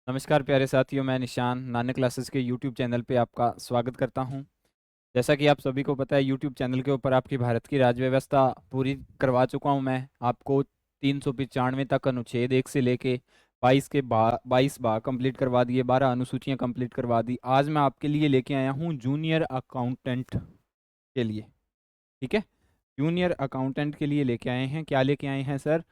नमस्कार प्यारे साथियों, मैं निशान नानक क्लासेस के यूट्यूब चैनल पे आपका स्वागत करता हूं। जैसा कि आप सभी को पता है, यूट्यूब चैनल के ऊपर आपकी भारत की राज्य व्यवस्था पूरी करवा चुका हूं। मैं आपको 395 तक अनुच्छेद 1 से लेके 22 भाग कंप्लीट करवा दिए, 12 अनुसूचियां कंप्लीट करवा दी। आज मैं आपके लिए लेके आया हूं जूनियर अकाउंटेंट के लिए। ठीक है, जूनियर अकाउंटेंट के लिए लेके आए हैं। क्या लेके आए हैं सर?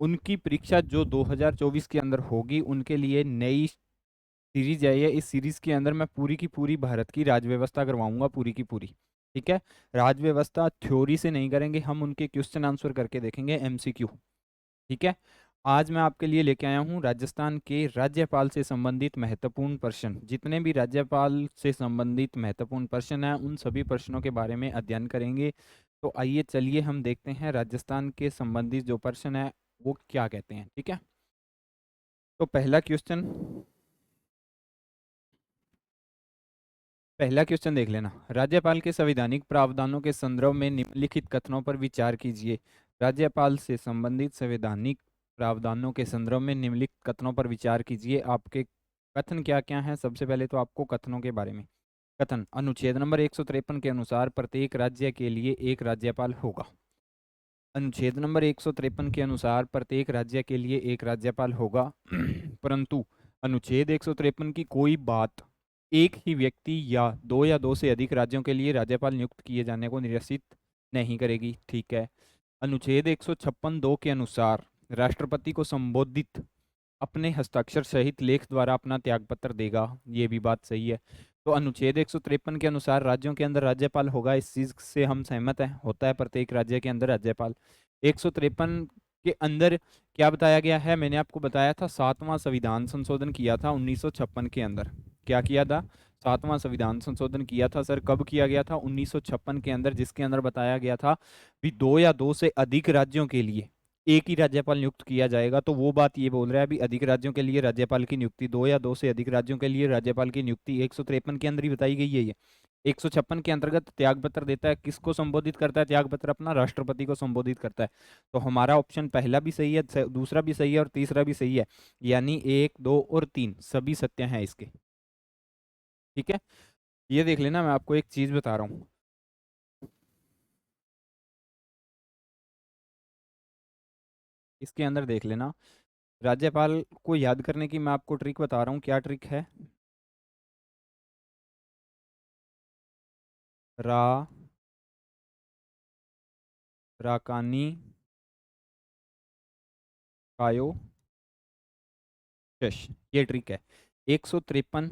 उनकी परीक्षा जो 2024 के अंदर होगी, उनके लिए नई सीरीज है ये। इस सीरीज के अंदर मैं पूरी की पूरी भारत की राज्य व्यवस्था करवाऊंगा, पूरी की पूरी। ठीक है, राज्य व्यवस्था थ्योरी से नहीं करेंगे हम, उनके क्वेश्चन आंसर करके देखेंगे, एमसीक्यू। ठीक है, आज मैं आपके लिए लेके आया हूँ राजस्थान के राज्यपाल से संबंधित महत्वपूर्ण प्रश्न। जितने भी राज्यपाल से संबंधित महत्वपूर्ण प्रश्न हैं, उन सभी प्रश्नों के बारे में अध्ययन करेंगे। तो आइए चलिए हम देखते हैं राजस्थान के संबंधित जो प्रश्न है वो क्या कहते हैं। ठीक है, तो पहला क्वेश्चन देख लेना। राज्यपाल के संवैधानिक प्रावधानों के संदर्भ में निम्नलिखित कथनों पर विचार कीजिए। राज्यपाल से संबंधित संवैधानिक प्रावधानों के संदर्भ में निम्नलिखित कथनों पर विचार कीजिए। आपके कथन क्या क्या हैं? सबसे पहले तो आपको कथनों के बारे में। कथन: अनुच्छेद नंबर 153 के अनुसार प्रत्येक राज्य के लिए एक राज्यपाल होगा। अनुच्छेद नंबर 153 के अनुसार प्रत्येक राज्य के लिए एक राज्यपाल होगा परंतु अनुच्छेद 153 की कोई बात एक ही व्यक्ति या दो से अधिक राज्यों के लिए राज्यपाल नियुक्त किए जाने को निरसित नहीं करेगी। ठीक है। अनुच्छेद 156 दो के अनुसार राष्ट्रपति को संबोधित अपने हस्ताक्षर सहित लेख द्वारा अपना त्यागपत्र देगा। ये भी बात सही है। तो अनुच्छेद 153 के अनुसार राज्यों के अंदर राज्यपाल होगा, इस चीज से हम सहमत हैं। होता है प्रत्येक राज्य के अंदर राज्यपाल। 153 के अंदर क्या बताया गया है? मैंने आपको बताया था, 7वां संविधान संशोधन किया था 1956 के अंदर। क्या किया था? 7वां संविधान संशोधन किया था सर। कब किया गया था? 1956 के अंदर, जिसके अंदर बताया गया था भी दो से अधिक राज्यों के लिए एक ही राज्यपाल नियुक्त किया जाएगा। तो वो बात ये बोल रहा है अभी अधिक राज्यों के लिए राज्यपाल की नियुक्ति, दो से अधिक राज्यों के लिए राज्यपाल की नियुक्ति 153 के अंदर ही बताई गई है। ये 156 के अंतर्गत त्याग पत्र देता है। किसको संबोधित करता है त्याग पत्र? अपना राष्ट्रपति को संबोधित करता है। तो हमारा ऑप्शन पहला भी सही है, दूसरा भी सही है और तीसरा भी सही है। यानी 1, 2 और 3 सभी सत्य हैं इसके। ठीक है, ये देख लेना। मैं आपको एक चीज बता रहा हूँ, इसके अंदर देख लेना। राज्यपाल को याद करने की मैं आपको ट्रिक बता रहा हूँ। क्या ट्रिक है? रा राकानी कायो शश, ये ट्रिक है। 153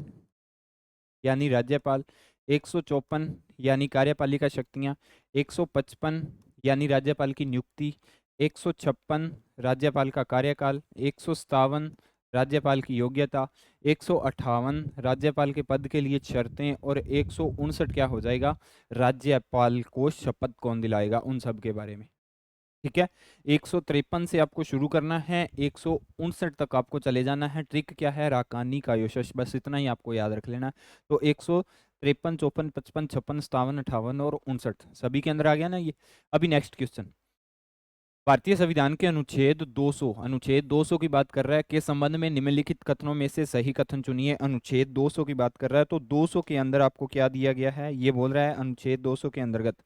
यानी राज्यपाल, 154 यानी कार्यपालिका शक्तियां, 155 यानी राज्यपाल की नियुक्ति, 156 राज्यपाल का कार्यकाल, 157 राज्यपाल की योग्यता, 158 राज्यपाल के पद के लिए शर्तें और 159 क्या हो जाएगा? राज्यपाल को शपथ कौन दिलाएगा, उन सब के बारे में। ठीक है, 153 से आपको शुरू करना है, 159 तक आपको चले जाना है। ट्रिक क्या है? राकानी का योशश, बस इतना ही आपको याद रख लेना है। तो 153, 54, 55, 56, 57, 58 और 59 सभी के अंदर आ गया ना ये। अभी नेक्स्ट क्वेश्चन। भारतीय संविधान के अनुच्छेद 200 की बात कर रहा है, के संबंध में निम्नलिखित कथनों में से सही कथन चुनिए। अनुच्छेद 200 की बात कर रहा है, तो 200 के अंदर आपको क्या दिया गया है? ये बोल रहा है अनुच्छेद 200 के अंतर्गत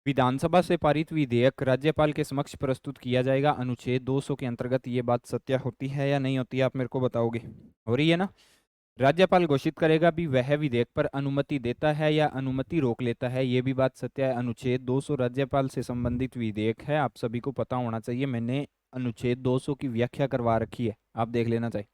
विधानसभा से पारित विधेयक राज्यपाल के समक्ष प्रस्तुत किया जाएगा। अनुच्छेद 200 के अंतर्गत ये बात सत्य होती है या नहीं होती है? आप मेरे को बताओगे। हो रही है ना? राज्यपाल घोषित करेगा भी वह विधेयक पर अनुमति देता है या अनुमति रोक लेता है, ये भी बात सत्य है। अनुच्छेद 200 राज्यपाल से संबंधित विधेयक है, आप सभी को पता होना चाहिए। मैंने अनुच्छेद 200 की व्याख्या करवा रखी है, आप देख लेना चाहिए।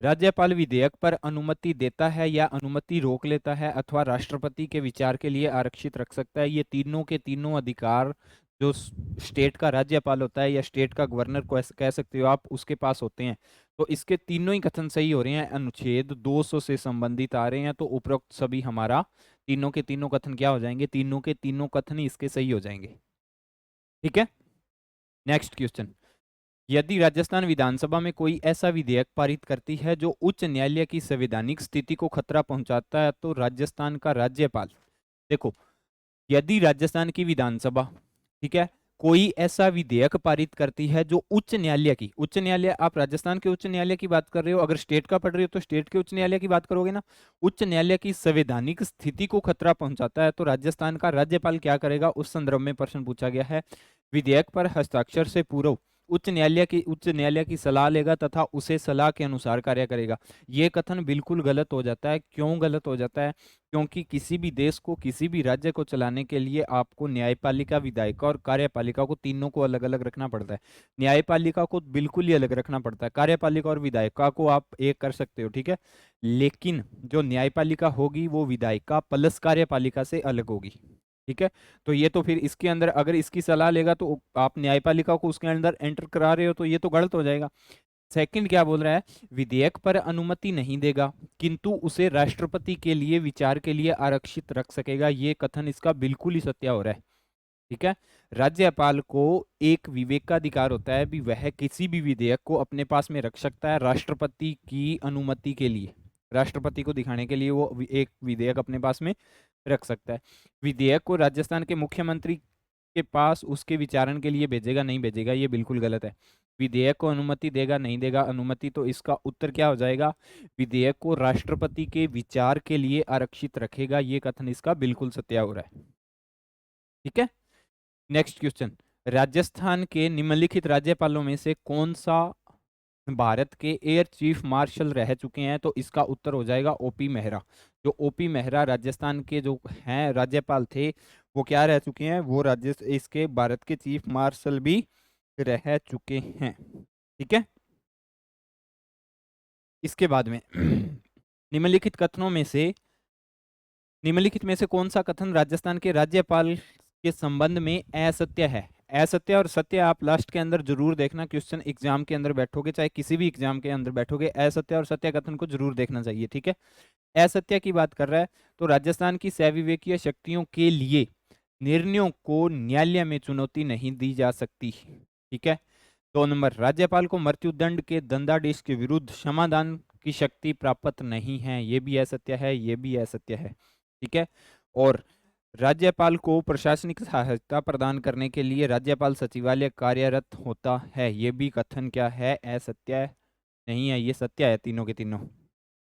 राज्यपाल विधेयक पर अनुमति देता है या अनुमति रोक लेता है अथवा राष्ट्रपति के विचार के लिए आरक्षित रख सकता है। ये तीनों के तीनों अधिकार जो स्टेट का राज्यपाल होता है या स्टेट का गवर्नर को कह सकते हो आप, उसके पास होते हैं। तो इसके तीनों ही कथन सही हो रहे हैं, अनुच्छेद 200 से संबंधित आ रहे हैं। तो उपरोक्त सभी हमारा तीनों के तीनों कथन क्या हो जाएंगे? तीनों के तीनों कथन ही इसके सही हो जाएंगे। ठीक है, नेक्स्ट क्वेश्चन। यदि राजस्थान विधानसभा में कोई ऐसा विधेयक पारित करती है जो उच्च न्यायालय की संवैधानिक स्थिति को खतरा पहुंचाता है, तो राजस्थान का राज्यपाल, देखो, यदि राजस्थान की विधानसभा, ठीक है, कोई ऐसा विधेयक पारित करती है जो उच्च न्यायालय की, उच्च न्यायालय, आप राजस्थान के उच्च न्यायालय की बात कर रहे हो, अगर स्टेट का पढ़ रहे हो तो स्टेट के उच्च न्यायालय की बात करोगे ना, उच्च न्यायालय की संवैधानिक स्थिति को खतरा पहुंचाता है तो राजस्थान का राज्यपाल क्या करेगा, उस संदर्भ में प्रश्न पूछा गया है। विधेयक पर हस्ताक्षर से पूर्व उच्च न्यायालय की सलाह लेगा तथा उसे सलाह के अनुसार कार्य करेगा। ये कथन बिल्कुल गलत हो जाता है। क्यों गलत हो जाता है? क्योंकि किसी भी देश को, किसी भी राज्य को चलाने के लिए आपको न्यायपालिका, विधायिका और कार्यपालिका को, तीनों को अलग अलग रखना पड़ता है। न्यायपालिका को बिल्कुल ही अलग रखना पड़ता है, कार्यपालिका और विधायिका को आप एक कर सकते हो, ठीक है, लेकिन जो न्यायपालिका होगी वो विधायिका प्लस कार्यपालिका से अलग होगी, ठीक है। तो ये तो फिर इसके अंदर अगर इसकी सलाह लेगा तो आप न्यायपालिका को उसके अंदर एंटर करा रहे हो, तो ये तो गलत हो जाएगा। सेकंड क्या बोल रहा है, विधेयक पर अनुमति नहीं देगा किंतु उसे राष्ट्रपति के लिए विचार के लिए आरक्षित रख सकेगा। ये कथन इसका बिल्कुल ही सत्य हो रहा है, ठीक है। राज्यपाल को एक विवेकाधिकार होता है भी, वह किसी भी विधेयक को अपने पास में रख सकता है राष्ट्रपति की अनुमति के लिए, राष्ट्रपति को दिखाने के लिए वो एक विधेयक अपने पास में रख सकता है। विधेयक को राजस्थान के मुख्यमंत्री के पास उसके विचारण के लिए भेजेगा, नहीं भेजेगा, ये बिल्कुल गलत है। विधेयक को अनुमति देगा, नहीं देगा अनुमति, तो इसका उत्तर क्या हो जाएगा, विधेयक को राष्ट्रपति के विचार के लिए आरक्षित रखेगा। ये कथन इसका बिल्कुल सत्य हो रहा है, ठीक है। नेक्स्ट क्वेश्चन, राजस्थान के निम्नलिखित राज्यपालों में से कौन सा भारत के एयर चीफ मार्शल रह चुके हैं, तो इसका उत्तर हो जाएगा ओपी मेहरा। जो ओपी मेहरा राजस्थान के जो हैं राज्यपाल थे, वो क्या रह चुके हैं, वो राज्य इसके भारत के चीफ मार्शल भी रह चुके हैं, ठीक है। इसके बाद में निम्नलिखित कथनों में से, निम्नलिखित में से कौन सा कथन राजस्थान के राज्यपाल के संबंध में असत्य है? असत्य और सत्य आप लास्ट के अंदर जरूर देखना, क्वेश्चन एग्जाम के अंदर बैठोगे, चाहे किसी भी एग्जाम के अंदर बैठोगे, असत्य और सत्य कथन को जरूर देखना चाहिए, ठीक है। असत्य की बात कर रहा है तो राजस्थान की सविवेकीय शक्तियों के लिए निर्णयों को न्यायालय में चुनौती नहीं दी जा सकती, ठीक है। 2 नंबर, राज्यपाल को मृत्युदंड के दंडादेश के विरुद्ध समाधान की शक्ति प्राप्त नहीं है, ये भी असत्य है, ये भी असत्य है, ठीक है। और राज्यपाल को प्रशासनिक सहायता प्रदान करने के लिए राज्यपाल सचिवालय कार्यरत होता है, ये भी कथन क्या है, असत्य नहीं है, ये सत्य है तीनों के तीनों,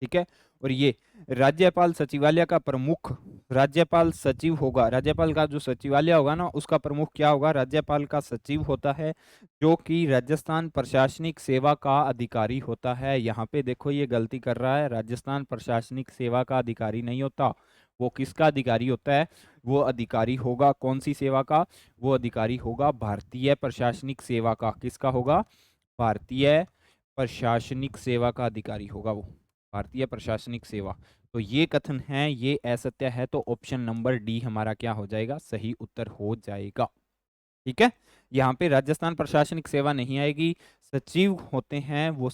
ठीक है। और ये राज्यपाल सचिवालय का प्रमुख राज्यपाल सचिव होगा, राज्यपाल का जो सचिवालय होगा ना उसका प्रमुख क्या होगा, राज्यपाल का सचिव होता है, जो कि राजस्थान प्रशासनिक सेवा का अधिकारी होता है। यहाँ पे देखो ये गलती कर रहा है, राजस्थान प्रशासनिक सेवा का अधिकारी नहीं होता, वो किसका अधिकारी होता है, वो अधिकारी होगा कौन सी सेवा का, वो अधिकारी होगा भारतीय प्रशासनिक सेवा का। किसका होगा, भारतीय प्रशासनिक सेवा का अधिकारी होगा वो, भारतीय प्रशासनिक सेवा। तो ये कथन है, ये असत्य है, तो ऑप्शन नंबर डी हमारा क्या हो जाएगा, सही उत्तर हो जाएगा, ठीक है। यहाँ पे राजस्थान प्रशासनिक सेवा नहीं आएगी, सचिव होते हैं वो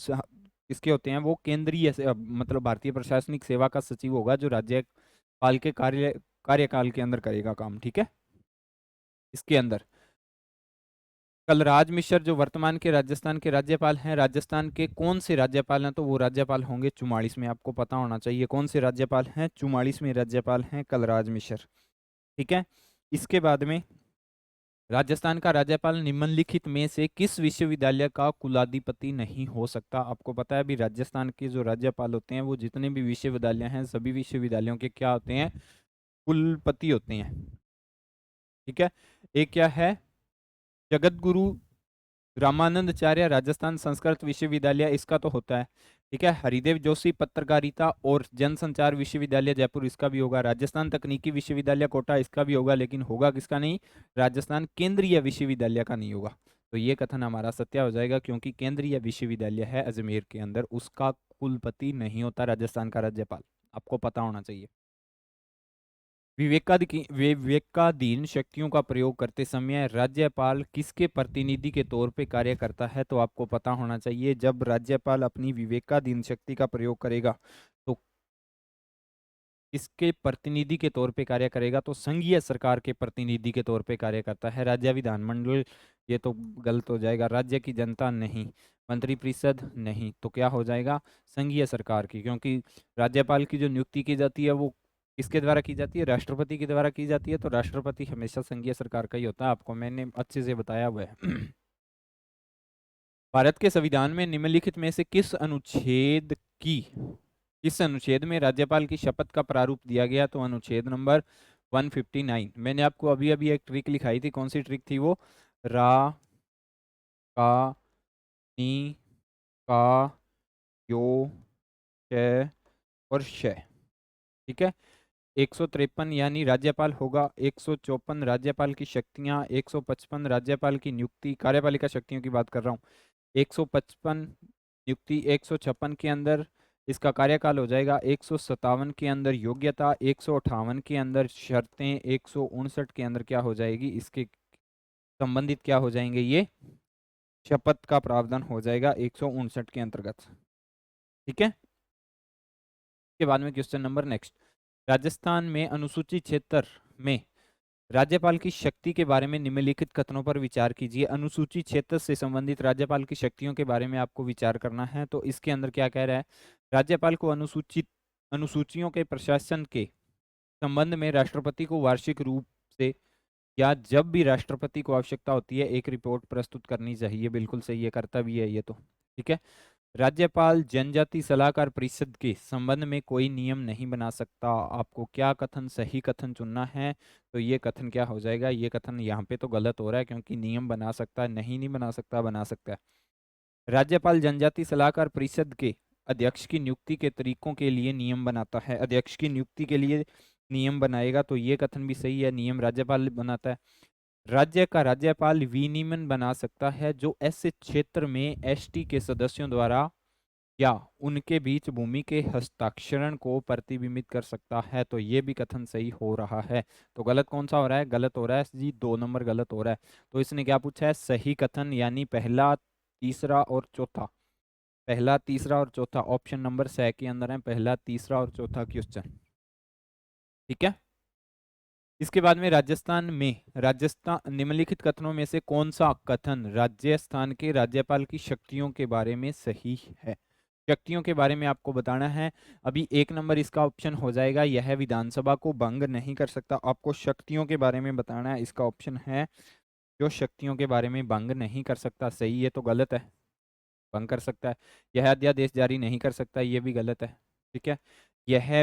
इसके होते हैं, वो केंद्रीय मतलब भारतीय प्रशासनिक सेवा का सचिव होगा जो राज्यपाल के कार्यकाल के अंदर करेगा काम, ठीक है। इसके अंदर कलराज मिश्र जो वर्तमान के राजस्थान के राज्यपाल हैं, राजस्थान के कौन से राज्यपाल हैं, तो वो राज्यपाल होंगे 44 में, आपको पता होना चाहिए कौन से राज्यपाल हैं, 44 में राज्यपाल हैं कलराज मिश्र, ठीक है। इसके बाद में राजस्थान का राज्यपाल निम्नलिखित में से किस विश्वविद्यालय का कुलाधिपति नहीं हो सकता? आपको पता है अभी राजस्थान के जो राज्यपाल होते हैं वो जितने भी विश्वविद्यालय हैं सभी विश्वविद्यालयों के क्या होते हैं, कुलपति होते हैं, ठीक है। एक क्या है, जगत गुरु रामानंदाचार्य राजस्थान संस्कृत विश्वविद्यालय, इसका तो होता है, ठीक है। हरिदेव जोशी पत्रकारिता और जनसंचार विश्वविद्यालय जयपुर, इसका भी होगा। राजस्थान तकनीकी विश्वविद्यालय कोटा, इसका भी होगा, लेकिन होगा किसका नहीं, राजस्थान केंद्रीय विश्वविद्यालय का नहीं होगा। तो ये कथन हमारा सत्य हो जाएगा क्योंकि केंद्रीय विश्वविद्यालय है अजमेर के अंदर, उसका कुलपति नहीं होता राजस्थान का राज्यपाल, आपको पता होना चाहिए। विवेकाधीन शक्तियों का प्रयोग करते समय राज्यपाल किसके प्रतिनिधि के तौर पे कार्य करता है, तो आपको पता होना चाहिए जब राज्यपाल अपनी विवेकाधीन शक्ति का प्रयोग करेगा तो किसके प्रतिनिधि के तौर पे कार्य करेगा, तो संघीय सरकार के प्रतिनिधि के तौर पे कार्य करता है। राज्य विधानमंडल, ये तो गलत हो जाएगा, राज्य की जनता नहीं, मंत्रिपरिषद नहीं, तो क्या हो जाएगा, संघीय सरकार की, क्योंकि राज्यपाल की जो नियुक्ति की जाती है वो किसके द्वारा की जाती है? राष्ट्रपति के द्वारा की जाती है। तो राष्ट्रपति हमेशा संघीय सरकार का ही होता है, आपको मैंने अच्छे से बताया हुआ है। भारत के संविधान में निम्नलिखित में से किस अनुच्छेद में राज्यपाल की शपथ का प्रारूप दिया गया? तो अनुच्छेद नंबर 159। मैंने आपको अभी अभी एक ट्रिक लिखाई थी, कौन सी ट्रिक थी वो? रा का नी का यो श और श। ठीक है। 153 यानी राज्यपाल होगा, 154 राज्यपाल की शक्तियां, 155 राज्यपाल की नियुक्ति, कार्यपालिका शक्तियों की बात कर रहा हूँ। 155 नियुक्ति, 156 के अंदर इसका कार्यकाल हो जाएगा, 157 के अंदर योग्यता, 158 के अंदर शर्तें, 159 के अंदर क्या हो जाएगी? इसके संबंधित क्या हो जाएंगे? ये शपथ का प्रावधान हो जाएगा 159 के अंतर्गत। ठीक है। के बाद में क्वेश्चन नंबर नेक्स्ट, राजस्थान में अनुसूचित क्षेत्र में राज्यपाल की शक्ति के बारे में निम्नलिखित कथनों पर विचार कीजिए। अनुसूचित क्षेत्र से संबंधित राज्यपाल की शक्तियों के बारे में आपको विचार करना है। तो इसके अंदर क्या कह रहा है? राज्यपाल को अनुसूचियों के प्रशासन के संबंध में राष्ट्रपति को वार्षिक रूप से या जब भी राष्ट्रपति को आवश्यकता होती है एक रिपोर्ट प्रस्तुत करनी चाहिए। बिल्कुल सही है, करता भी है ये तो। ठीक है। राज्यपाल जनजाति सलाहकार परिषद के संबंध में कोई नियम नहीं बना सकता। आपको क्या कथन, सही कथन चुनना है। तो ये कथन क्या हो जाएगा? ये कथन यहाँ पे तो गलत हो रहा है, क्योंकि नियम बना सकता है, नहीं बना सकता, बना सकता है। राज्यपाल जनजाति सलाहकार परिषद के अध्यक्ष की नियुक्ति के तरीकों के लिए नियम बनाता है। अध्यक्ष की नियुक्ति के लिए नियम बनाएगा, तो ये कथन भी सही है, नियम राज्यपाल बनाता है। राज्य का राज्यपाल विनियमन बना सकता है जो ऐसे क्षेत्र में एसटी के सदस्यों द्वारा या उनके बीच भूमि के हस्ताक्षरण को प्रतिबिंबित कर सकता है। तो ये भी कथन सही हो रहा है। तो गलत कौन सा हो रहा है? गलत हो रहा है जी, 2 नंबर गलत हो रहा है। तो इसने क्या पूछा है? सही कथन, यानी पहला, तीसरा और चौथा। पहला, तीसरा और चौथा ऑप्शन नंबर 6 के अंदर है, पहला, तीसरा और चौथा क्वेश्चन। ठीक है। इसके बाद में राजस्थान निम्नलिखित कथनों में से कौन सा कथन राजस्थान के राज्यपाल की शक्तियों के बारे में सही है? शक्तियों के बारे में आपको बताना है। अभी 1 नंबर इसका ऑप्शन हो जाएगा, यह विधानसभा को भंग नहीं कर सकता। आपको शक्तियों के बारे में बताना है, इसका ऑप्शन है जो शक्तियों के बारे में भंग नहीं कर सकता। सही है, तो गलत है, भंग कर सकता है। यह अध्यादेश जारी नहीं कर सकता, ये भी गलत है। ठीक है। यह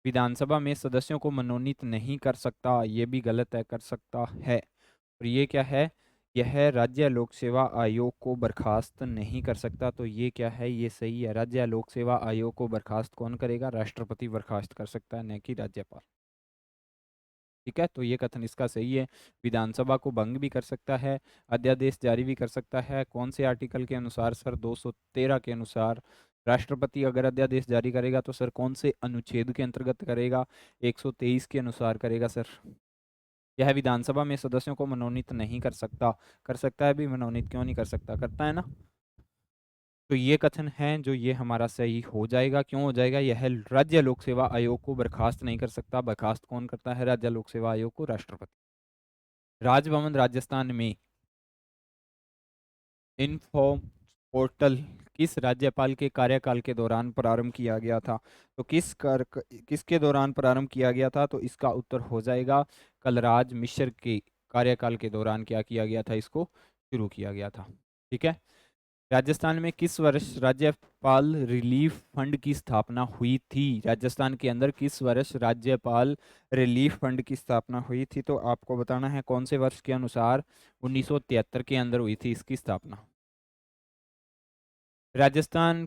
विधानसभा में सदस्यों को मनोनीत नहीं कर सकता, ये भी गलत है, कर सकता है। और ये क्या है? यह राज्य लोक सेवा आयोग को बर्खास्त नहीं कर सकता। तो ये क्या है? ये सही है, राज्य लोक सेवा आयोग को बर्खास्त कौन करेगा? राष्ट्रपति बर्खास्त कर सकता है, न कि राज्यपाल। ठीक है। तो ये कथन इसका सही है। विधानसभा को भंग भी कर सकता है, अध्यादेश जारी भी कर सकता है। कौन से आर्टिकल के अनुसार सर? 213 के अनुसार। राष्ट्रपति अगर अध्यादेश जारी करेगा तो सर कौन से अनुच्छेद के अंतर्गत करेगा? 123 के अनुसार करेगा सर। यह विधानसभा में सदस्यों को मनोनीत नहीं कर सकता। कर सकता है भी, मनोनीत क्यों नहीं कर सकता? करता है ना। तो ये कथन है जो ये हमारा सही हो जाएगा। क्यों हो जाएगा? यह राज्य लोक सेवा आयोग को बर्खास्त नहीं कर सकता। बर्खास्त कौन करता है राज्य लोक सेवा आयोग को? राष्ट्रपति। राजभवन राजस्थान में इन्फो पोर्टल किस राज्यपाल के कार्यकाल के दौरान प्रारंभ किया गया था? तो किसके दौरान प्रारंभ किया गया था? तो इसका उत्तर हो जाएगा कलराज मिश्र के कार्यकाल के दौरान क्या किया गया था? इसको शुरू किया गया था। ठीक है। राजस्थान में किस वर्ष राज्यपाल रिलीफ फंड की स्थापना हुई थी? राजस्थान के अंदर किस वर्ष राज्यपाल रिलीफ फंड की स्थापना हुई थी? तो आपको बताना है कौन से वर्ष के अनुसार? 1973 के अंदर हुई थी इसकी स्थापना। राजस्थान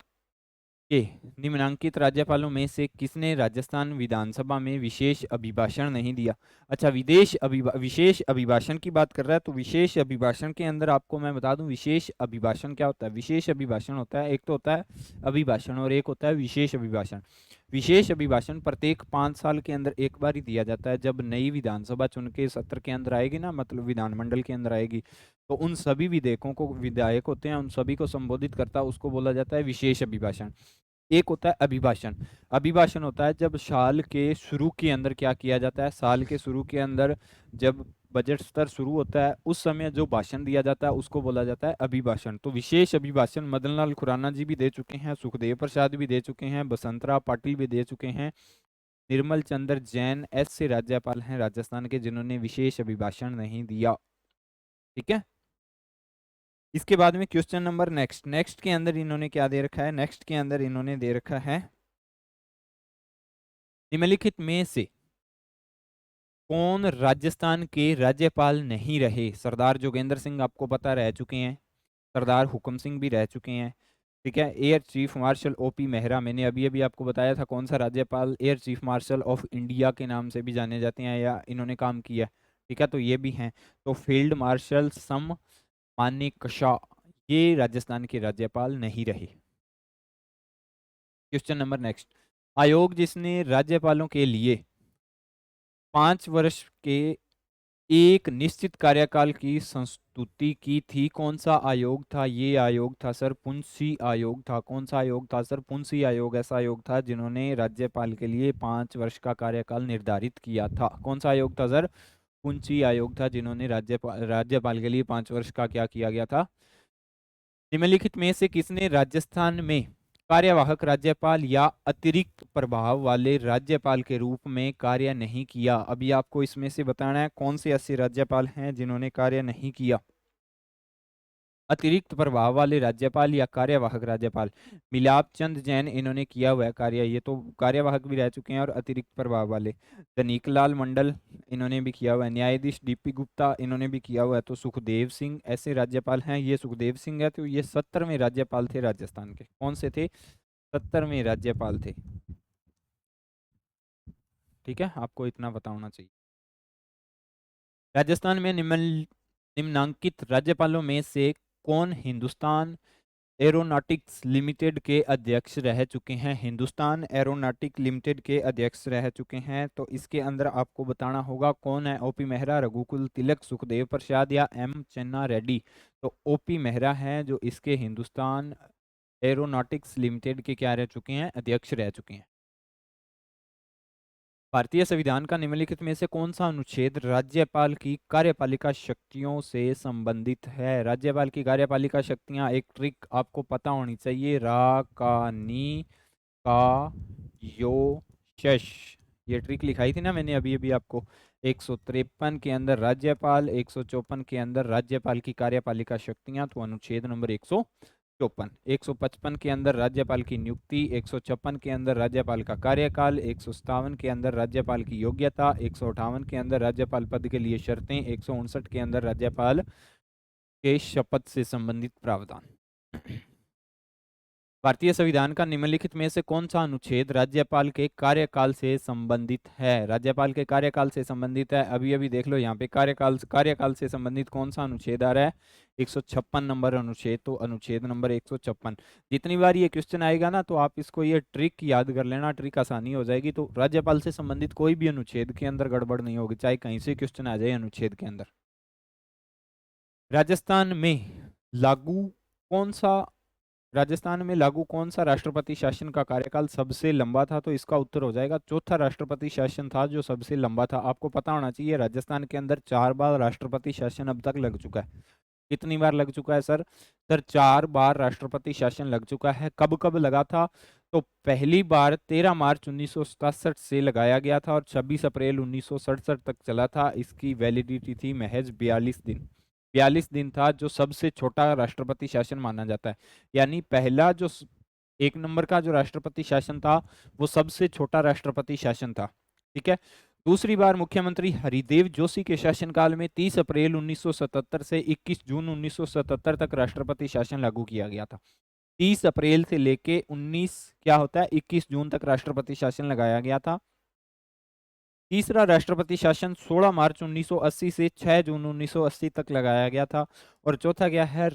के निम्नांकित राज्यपालों में से किसने राजस्थान विधानसभा में विशेष अभिभाषण नहीं दिया? अच्छा, विशेष अभिभाषण की बात कर रहा है। तो विशेष अभिभाषण के अंदर आपको मैं बता दूं, विशेष अभिभाषण क्या होता है? विशेष अभिभाषण होता है, एक तो होता है अभिभाषण और एक होता है विशेष अभिभाषण। विशेष अभिभाषण प्रत्येक 5 साल के अंदर एक बार ही दिया जाता है। जब नई विधानसभा चुन के सत्र के अंदर आएगी ना, मतलब विधानमंडल के अंदर आएगी, तो उन सभी विधायक होते हैं, उन सभी को संबोधित करता है, उसको बोला जाता है विशेष अभिभाषण। एक होता है अभिभाषण। अभिभाषण होता है जब साल के शुरू के अंदर क्या किया जाता है? साल के शुरू के अंदर जब बजट सत्र शुरू होता है उस समय जो भाषण दिया जाता है उसको बोला जाता है अभिभाषण। तो विशेष अभिभाषण मदन लाल खुराना जी भी दे चुके हैं, सुखदेव प्रसाद भी दे चुके हैं, बसंतराव पाटिल भी दे चुके हैं, निर्मल चंद्र जैन ऐसे राज्यपाल हैं राजस्थान के जिन्होंने विशेष अभिभाषण नहीं दिया। ठीक है, इसके बाद में क्वेश्चन नंबर नेक्स्ट के अंदर इन्होंने क्या दे रखा है, नेक्स्ट के अंदर इन्होंने दे रखा है निम्नलिखित में से कौन राजस्थान के राज्यपाल नहीं रहे। सरदार जोगेंद्र सिंह आपको पता रह चुके हैं, सरदार हुकम सिंह भी रह चुके हैं। ठीक है, air chief marshal OP Mehra, मैंने अभी अभी आपको बताया था कौन सा राज्यपाल air chief marshal of India के नाम से भी जाने जाते हैं या इन्होंने काम किया। ठीक है, तो ये भी हैं। तो फील्ड मार्शल सम मानेकशॉ ये राजस्थान के राज्यपाल नहीं रहे। क्वेश्चन नंबर नेक्स्ट, आयोग जिसने राज्यपालों के लिए 5 वर्ष के एक निश्चित कार्यकाल की संस्तुति की थी, कौन सा आयोग था। ये आयोग था सर पुंसी आयोग था। कौन सा आयोग था सर, पुंसी आयोग ऐसा आयोग था जिन्होंने राज्यपाल के लिए 5 वर्ष का कार्यकाल निर्धारित किया था। कौन सा आयोग था सर, पुंसी आयोग था जिन्होंने राज्यपाल के लिए 5 वर्ष का क्या किया गया था। निम्नलिखित में से किसने राजस्थान में कार्यवाहक राज्यपाल या अतिरिक्त प्रभाव वाले राज्यपाल के रूप में कार्य नहीं किया। अभी आपको इसमें से बताना है कौन से ऐसे राज्यपाल हैं जिन्होंने कार्य नहीं किया। अतिरिक्त प्रभाव वाले राज्यपाल या कार्यवाहक राज्यपाल, मिलाप चंद जैन इन्होंने किया हुआ है कार्य, ये तो कार्यवाहक भी रह चुके हैं और अतिरिक्त प्रभाव वाले। तनिकलाल मंडल इन्होंने भी किया हुआ है। न्यायाधीश डीपी गुप्ता इन्होंने भी किया हुआ है। तो सुखदेव सिंह ऐसे राज्यपाल हैं, ये सुखदेव सिंह है। तो ये 70वें राज्यपाल थे राजस्थान के। कौन से थे, 70वें राज्यपाल थे। ठीक है, आपको इतना पता होना चाहिए। राजस्थान में निम्नांकित राज्यपालों में से कौन हिंदुस्तान एरोनॉटिक्स लिमिटेड के अध्यक्ष रह चुके हैं। हिंदुस्तान एरोनॉटिक लिमिटेड के अध्यक्ष रह चुके हैं। तो इसके अंदर आपको बताना होगा कौन है, ओपी मेहरा, रघुकुल तिलक, सुखदेव प्रसाद या एम चन्ना रेड्डी। तो ओपी मेहरा है जो इसके हिंदुस्तान एरोनॉटिक्स लिमिटेड के क्या रह चुके हैं, अध्यक्ष रह चुके हैं। भारतीय संविधान का निम्नलिखित में से कौन सा अनुच्छेद राज्यपाल की कार्यपालिका शक्तियों से संबंधित है। राज्यपाल की कार्यपालिका शक्तियां, एक ट्रिक आपको पता होनी चाहिए, रा का नी का यो शश, ये ट्रिक लिखाई थी ना मैंने अभी अभी आपको। 153 के अंदर राज्यपाल, 154 के अंदर राज्यपाल की कार्यपालिका शक्तियां, तो अनुच्छेद नंबर 154। 155 के अंदर राज्यपाल की नियुक्ति, 156 के अंदर राज्यपाल का कार्यकाल, 157 के अंदर राज्यपाल की योग्यता, 158 के अंदर राज्यपाल पद के लिए शर्तें, 159 के अंदर राज्यपाल के शपथ से संबंधित प्रावधान। भारतीय संविधान का निम्नलिखित में से कौन सा अनुच्छेद राज्यपाल के कार्यकाल से संबंधित है। राज्यपाल के कार्यकाल से संबंधित है, अभी अभी देख लो यहाँ पे कार्यकाल से संबंधित कौन सा अनुच्छेद आ रहा है, 156 नंबर अनुच्छेद। तो अनुच्छेद नंबर 156। जितनी बार ये क्वेश्चन आएगा ना तो आप इसको ये ट्रिक याद कर लेना, ट्रिक आसानी हो जाएगी। तो राज्यपाल से संबंधित कोई भी अनुच्छेद के अंदर गड़बड़ नहीं होगी, चाहे कहीं से क्वेश्चन आ जाए अनुच्छेद के अंदर। राजस्थान में लागू कौन सा राजस्थान में लागू कौन सा राष्ट्रपति शासन का कार्यकाल सबसे लंबा था। तो इसका उत्तर हो जाएगा चौथा राष्ट्रपति शासन था जो सबसे लंबा था। आपको पता होना चाहिए राजस्थान के अंदर 4 बार राष्ट्रपति शासन अब तक लग चुका है। कितनी बार लग चुका है सर, 4 बार राष्ट्रपति शासन लग चुका है। कब कब लगा था, तो पहली बार 13 मार्च 1967 से लगाया गया था और 26 अप्रैल 1967 तक चला था। इसकी वैलिडिटी थी महज 42 दिन। 42 दिन था, जो सबसे छोटा राष्ट्रपति शासन माना जाता है। यानी पहला जो 1 नंबर का जो राष्ट्रपति शासन था वो सबसे छोटा राष्ट्रपति शासन था। ठीक है, दूसरी बार मुख्यमंत्री हरिदेव जोशी के शासनकाल में 30 अप्रैल 1977 से 21 जून 1977 तक राष्ट्रपति शासन लागू किया गया था। 30 अप्रैल से लेके 21 जून तक राष्ट्रपति शासन लगाया गया था। तीसरा राष्ट्रपति शासन 16 मार्च 1980 से 6 जून 1980 तक लगाया गया था। और चौथा क्या है,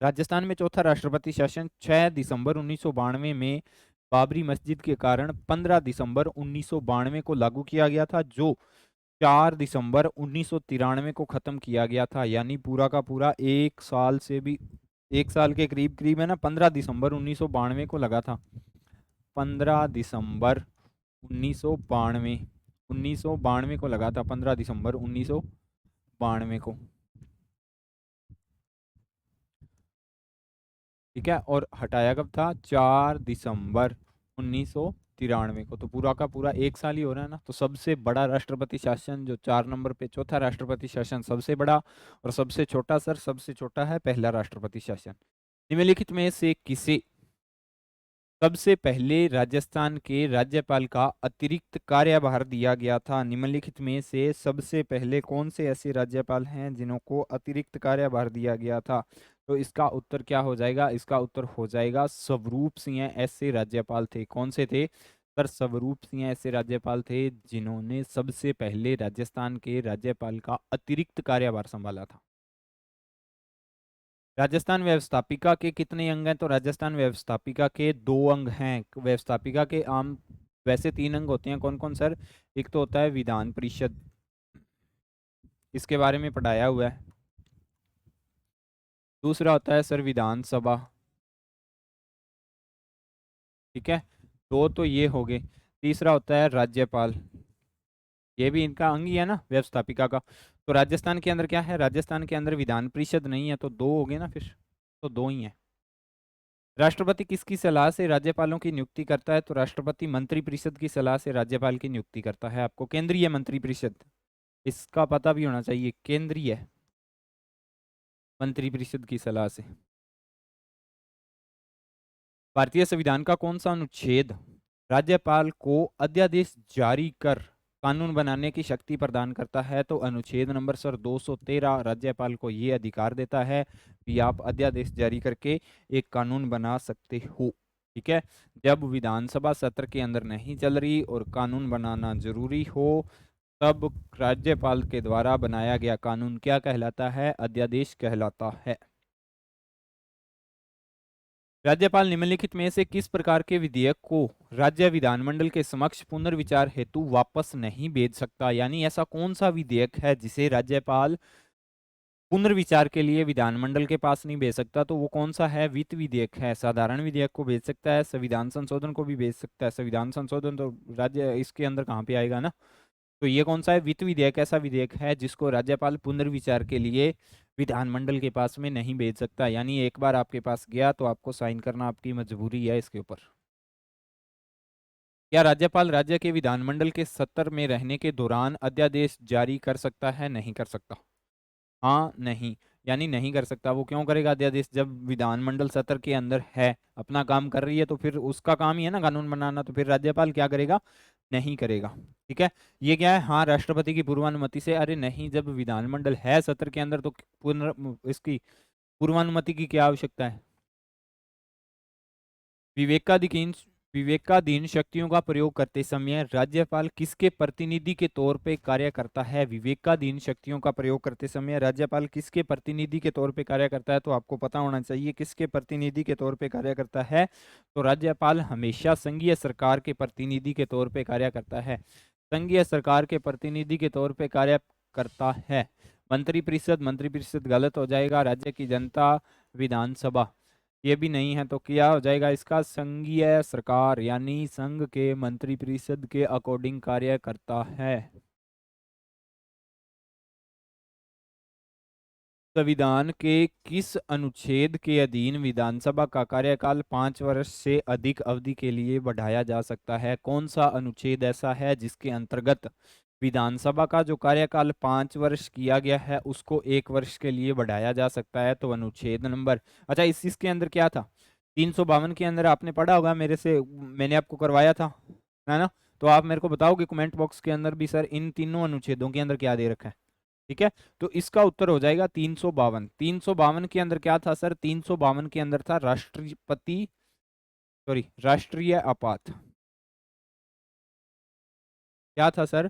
राजस्थान में चौथा राष्ट्रपति शासन 6 दिसंबर 1992 में बाबरी मस्जिद के कारण 15 दिसंबर 1992 को लागू किया गया था, जो 4 दिसंबर 1993 को खत्म किया गया था। यानी पूरा का पूरा 1 साल के करीब करीब है ना, 15 दिसंबर 1992 को लगा था। 15 दिसंबर 1992 1992 को लगा था, 15 दिसंबर 1992 को। ठीक है, और हटाया कब था? 4 दिसंबर 1993 को। तो पूरा का पूरा एक साल ही हो रहा है ना। तो सबसे बड़ा राष्ट्रपति शासन जो 4 नंबर पे, चौथा राष्ट्रपति शासन सबसे बड़ा, और सबसे छोटा सर, सबसे छोटा है पहला राष्ट्रपति शासन। निम्नलिखित में से किसे सबसे पहले राजस्थान के राज्यपाल का अतिरिक्त कार्यभार दिया गया था? निम्नलिखित में से सबसे पहले कौन से ऐसे राज्यपाल हैं जिन्हों को अतिरिक्त कार्यभार दिया गया था? तो इसका उत्तर क्या हो जाएगा? इसका उत्तर हो जाएगा स्वरूप सिंह ऐसे राज्यपाल थे। कौन से थे सर? स्वरूप सिंह ऐसे राज्यपाल थे जिन्होंने सबसे पहले राजस्थान के राज्यपाल का अतिरिक्त कार्यभार संभाला था। राजस्थान व्यवस्थापिका के कितने अंग हैं? तो राजस्थान व्यवस्थापिका के 2 अंग हैं। व्यवस्थापिका के आम वैसे 3 अंग होते हैं। कौन कौन सर? एक तो होता है विधान परिषद, इसके बारे में पढ़ाया हुआ है। दूसरा होता है सर विधानसभा। ठीक है, 2 तो ये हो गए। तीसरा होता है राज्यपाल, ये भी इनका अंग ही है ना व्यवस्थापिका का। तो राजस्थान के अंदर क्या है? राजस्थान के अंदर विधान परिषद नहीं है, तो 2 हो गए ना फिर, तो 2 ही है। राष्ट्रपति किसकी सलाह से राज्यपालों की नियुक्ति करता है? तो राष्ट्रपति मंत्रिपरिषद की सलाह से राज्यपाल की नियुक्ति करता है। आपको केंद्रीय मंत्रिपरिषद, इसका पता भी होना चाहिए, केंद्रीय मंत्रिपरिषद की सलाह से। भारतीय संविधान का कौन सा अनुच्छेद राज्यपाल को अध्यादेश जारी कर कानून बनाने की शक्ति प्रदान करता है? तो अनुच्छेद नंबर सर 213 राज्यपाल को ये अधिकार देता है कि आप अध्यादेश जारी करके एक कानून बना सकते हो। ठीक है, जब विधानसभा सत्र के अंदर नहीं चल रही और कानून बनाना जरूरी हो, तब राज्यपाल के द्वारा बनाया गया कानून क्या कहलाता है? अध्यादेश कहलाता है। राज्यपाल निम्नलिखित में से किस प्रकार के विधेयक को राज्य विधानमंडल के समक्ष पुनर्विचार हेतु वापस नहीं भेज सकता? यानी ऐसा कौन सा विधेयक है जिसे राज्यपाल पुनर्विचार के लिए विधानमंडल के पास नहीं भेज सकता? तो वो कौन सा है? वित्त विधेयक है। साधारण विधेयक को भेज सकता है, संविधान संशोधन को भी भेज सकता है। संविधान संशोधन तो राज्य इसके अंदर कहाँ पे आएगा ना। तो ये कौन सा है? वित्त विधेयक ऐसा विधेयक है जिसको राज्यपाल पुनर्विचार के लिए विधानमंडल के पास में नहीं भेज सकता। यानी एक बार आपके पास गया तो आपको साइन करना आपकी मजबूरी है इसके ऊपर। क्या राज्यपाल राज्य के विधानमंडल के सत्र में रहने के दौरान अध्यादेश जारी कर सकता है? नहीं कर सकता। हाँ नहीं, यानी नहीं कर सकता। वो क्यों करेगा अध्यादेश? जब विधानमंडल सत्र के अंदर है, अपना काम कर रही है, तो फिर उसका काम ही है ना कानून बनाना। तो फिर राज्यपाल क्या करेगा? नहीं करेगा। ठीक है, ये क्या है? हाँ, राष्ट्रपति की पूर्वानुमति से। अरे नहीं, जब विधानमंडल है सत्र के अंदर तो इसकी पूर्वानुमति की क्या आवश्यकता है? विवेकाधीन विवेकाधीन शक्तियों का प्रयोग करते समय राज्यपाल किसके प्रतिनिधि के तौर पे कार्य करता है? विवेकाधीन शक्तियों का प्रयोग करते समय राज्यपाल किसके प्रतिनिधि के तौर पे कार्य करता है? तो आपको पता होना चाहिए किसके प्रतिनिधि के तौर पे कार्य करता है। तो राज्यपाल हमेशा संघीय सरकार के प्रतिनिधि के तौर पे कार्य करता है। संघीय सरकार के प्रतिनिधि के तौर पे कार्य करता है। मंत्रिपरिषद, मंत्रिपरिषद गलत हो जाएगा। राज्य की जनता, विधानसभा, ये भी नहीं है। तो क्या हो जाएगा इसका? संघीय सरकार, यानी संघ के मंत्रिपरिषद के अकॉर्डिंग कार्य करता है। संविधान के किस अनुच्छेद के अधीन विधानसभा का कार्यकाल 5 वर्ष से अधिक अवधि के लिए बढ़ाया जा सकता है? कौन सा अनुच्छेद ऐसा है जिसके अंतर्गत विधानसभा का जो कार्यकाल 5 वर्ष किया गया है उसको 1 वर्ष के लिए बढ़ाया जा सकता है? तो अनुच्छेद नंबर, अच्छा इसके अंदर क्या था? 352 के अंदर आपने पढ़ा होगा मेरे से, मैंने आपको करवाया था, है ना। तो आप मेरे को बताओगे कमेंट बॉक्स के अंदर भी सर इन तीनों अनुच्छेदों के अंदर क्या दे रखा है। ठीक है, तो इसका उत्तर हो जाएगा 352। 352 के अंदर क्या था सर? 352 के अंदर था राष्ट्रपति, सॉरी राष्ट्रीय आपात। क्या था सर?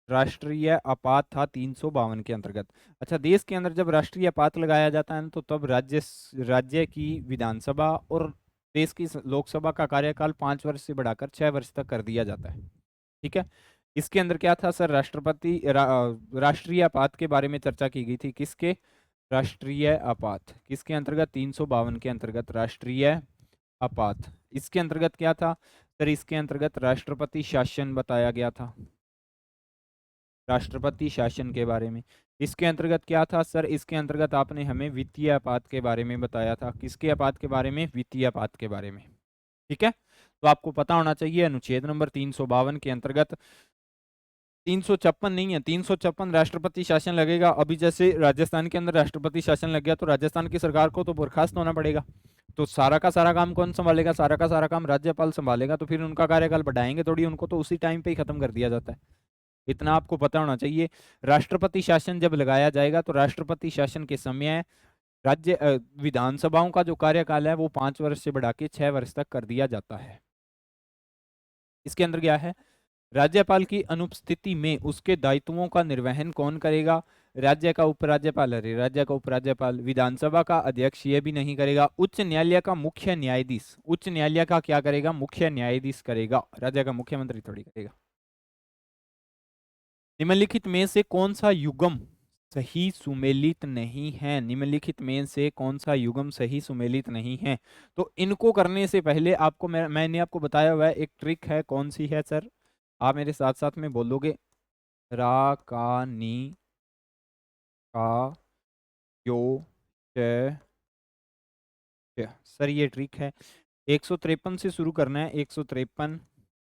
राष्ट्रीय आपात था 352 के अंतर्गत। अच्छा, देश के अंदर जब राष्ट्रीय आपात लगाया जाता है ना, तो तब राज्य की विधानसभा और देश की लोकसभा का कार्यकाल 5 वर्ष से बढ़ाकर 6 वर्ष तक कर दिया जाता है। ठीक है, इसके अंदर क्या था सर? राष्ट्रीय आपात के बारे में चर्चा की गई थी। किसके? राष्ट्रीय आपात किसके अंतर्गत? 352 के अंतर्गत राष्ट्रीय आपात। इसके अंतर्गत क्या था सर? इसके अंतर्गत राष्ट्रपति शासन बताया गया था। राष्ट्रपति शासन के बारे में। इसके अंतर्गत क्या था सर? इसके अंतर्गत आपने हमें वित्तीय आपात के बारे में बताया था। किसके आपात के बारे में? वित्तीय आपात के बारे में। ठीक है, तो आपको पता होना चाहिए अनुच्छेद नंबर 352 के अंतर्गत 356 नहीं है, 356 राष्ट्रपति शासन लगेगा। अभी जैसे राजस्थान के अंदर राष्ट्रपति शासन लग गया तो राजस्थान की सरकार को तो बर्खास्त होना पड़ेगा। तो सारा का सारा काम कौन संभालेगा? सारा का सारा काम राज्यपाल संभालेगा। तो फिर उनका कार्यकाल बढ़ाएंगे थोड़ी, उनको तो उसी टाइम पे ही खत्म कर दिया जाता है। इतना आपको पता होना चाहिए। राष्ट्रपति शासन जब लगाया जाएगा तो राष्ट्रपति शासन के समय विधानसभाओं का जो कार्यकाल है वो 5 वर्ष से बढ़ा के 6 वर्ष तक कर दिया जाता है। इसके अंदर क्या है? राज्यपाल की अनुपस्थिति में उसके दायित्वों का निर्वहन कौन करेगा? राज्य का उपराज्यपाल। अरे राज्य का उपराज्यपाल। विधानसभा का अध्यक्ष ये भी नहीं करेगा। उच्च न्यायालय का मुख्य न्यायाधीश, उच्च न्यायालय का क्या करेगा? मुख्य न्यायाधीश करेगा, राज्य का मुख्यमंत्री थोड़ी करेगा। निम्नलिखित में से कौन सा युग्म सही सुमेलित नहीं है? निम्नलिखित में से कौन सा युग्म सही सुमेलित नहीं है? तो इनको करने से पहले आपको मैंने आपको बताया हुआ है एक ट्रिक है। कौन सी है सर? आप मेरे साथ साथ में बोलोगे। रा का नी का यो च सर ये ट्रिक है। 153 से शुरू करना है। 153,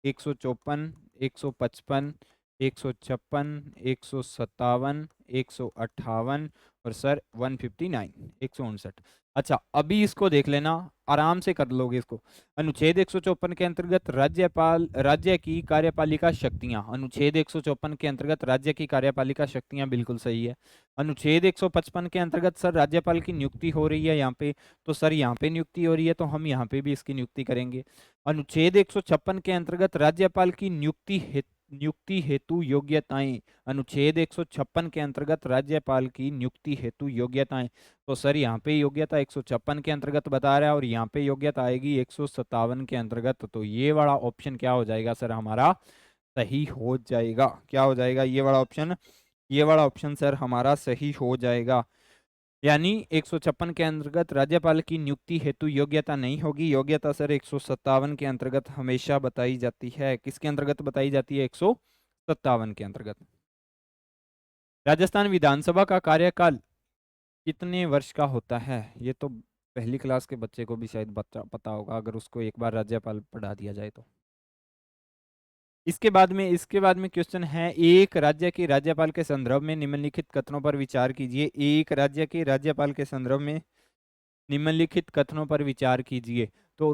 154, 155, 156, 157, 158 और सर 159, 159। अच्छा, अभी इसको देख लेना, आराम से कर लोगे इसको। अनुच्छेद 154 के अंतर्गत राज्य की कार्यपालिका शक्तियां। अनुच्छेद 154 के अंतर्गत राज्य की कार्यपालिका शक्तियां बिल्कुल सही है। अनुच्छेद 155 के अंतर्गत सर राज्यपाल की नियुक्ति हो रही है यहाँ पे, तो सर यहाँ पे नियुक्ति हो रही है तो हम यहाँ पे भी इसकी नियुक्ति करेंगे। अनुच्छेद 156 के अंतर्गत राज्यपाल की नियुक्ति हेतु योग्यताएं। अनुच्छेद 156 के अंतर्गत राज्यपाल की नियुक्ति हेतु योग्यताएं, तो सर यहाँ पे योग्यता 156 के अंतर्गत बता रहा है और यहाँ पे योग्यता आएगी 157 के अंतर्गत। तो ये वाला ऑप्शन क्या हो जाएगा सर? हमारा सही हो जाएगा। क्या हो जाएगा? ये वाला ऑप्शन, ये वाला ऑप्शन सर हमारा सही हो जाएगा। यानी 156 के अंतर्गत राज्यपाल की नियुक्ति हेतु योग्यता नहीं होगी। योग्यता सर 157 के अंतर्गत हमेशा बताई जाती है। किसके अंतर्गत बताई जाती है? 157 के अंतर्गत। राजस्थान विधानसभा का कार्यकाल कितने वर्ष का होता है? ये तो पहली क्लास के बच्चे को भी शायद पता होगा, अगर उसको एक बार राज्यपाल पढ़ा दिया जाए तो। इसके बाद में क्वेश्चन है, एक राज्य के राज्यपाल के संदर्भ में निम्नलिखित कथनों पर विचार कीजिए। एक राज्य के राज्यपाल के संदर्भ में निम्नलिखित कथनों पर विचार कीजिए। तो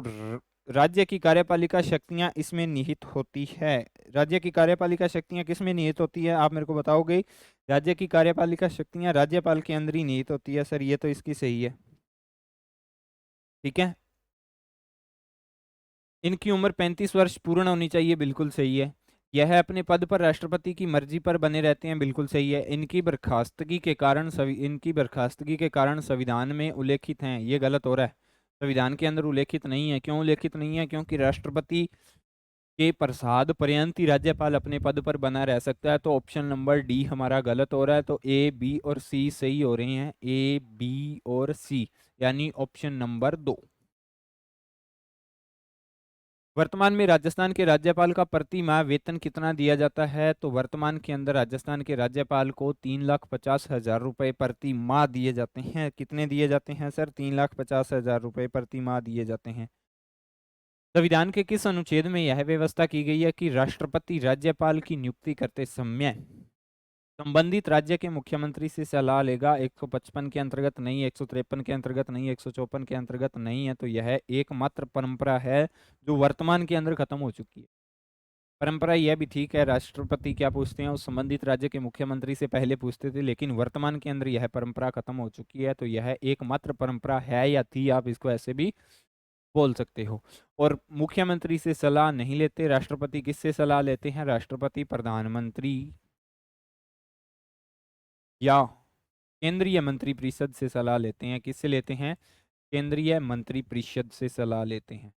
राज्य की कार्यपालिका शक्तियां इसमें निहित होती है। राज्य की कार्यपालिका शक्तियां किस में निहित होती है? आप मेरे को बताओगे। राज्य की कार्यपालिका शक्तियां राज्यपाल के अंदर ही निहित होती है। सर ये तो इसकी सही है। ठीक है, इनकी उम्र 35 वर्ष पूर्ण होनी चाहिए, बिल्कुल सही है। यह अपने पद पर राष्ट्रपति की मर्जी पर बने रहते हैं, बिल्कुल सही है। इनकी बर्खास्तगी के कारण संविधान में उल्लेखित हैं, ये गलत हो रहा है। संविधान के अंदर उल्लेखित नहीं है। क्यों उल्लेखित नहीं है? क्योंकि राष्ट्रपति के प्रसाद पर्यंत ही राज्यपाल अपने पद पर बना रह सकता है। तो ऑप्शन नंबर डी हमारा गलत हो रहा है। तो ए, बी और सी सही हो रहे हैं। ए, बी और सी, यानी ऑप्शन नंबर 2। वर्तमान में राजस्थान के राज्यपाल का प्रति माह वेतन कितना दिया जाता है? तो वर्तमान के अंदर राजस्थान के राज्यपाल को 3,50,000 रुपये प्रति माह दिए जाते हैं। कितने दिए जाते हैं सर? 3,50,000 रुपये प्रति माह दिए जाते हैं। संविधान के किस अनुच्छेद में यह व्यवस्था की गई है कि राष्ट्रपति राज्यपाल की नियुक्ति करते समय संबंधित राज्य के मुख्यमंत्री से सलाह लेगा? 155 के अंतर्गत नहीं, 153 के अंतर्गत नहीं, 154 के अंतर्गत नहीं है। तो यह एकमात्र परंपरा है जो वर्तमान के अंदर खत्म हो चुकी है। परंपरा यह भी ठीक है, राष्ट्रपति क्या पूछते हैं उस संबंधित राज्य के मुख्यमंत्री से पहले पूछते थे, लेकिन वर्तमान के अंदर यह परंपरा खत्म हो चुकी है। तो यह एकमात्र परंपरा है या थी, आप इसको ऐसे भी बोल सकते हो। और मुख्यमंत्री से सलाह नहीं लेते। राष्ट्रपति किससे सलाह लेते हैं? राष्ट्रपति प्रधानमंत्री या केंद्रीय मंत्रिपरिषद से सलाह लेते हैं। किससे लेते हैं? केंद्रीय मंत्रिपरिषद से सलाह लेते हैं।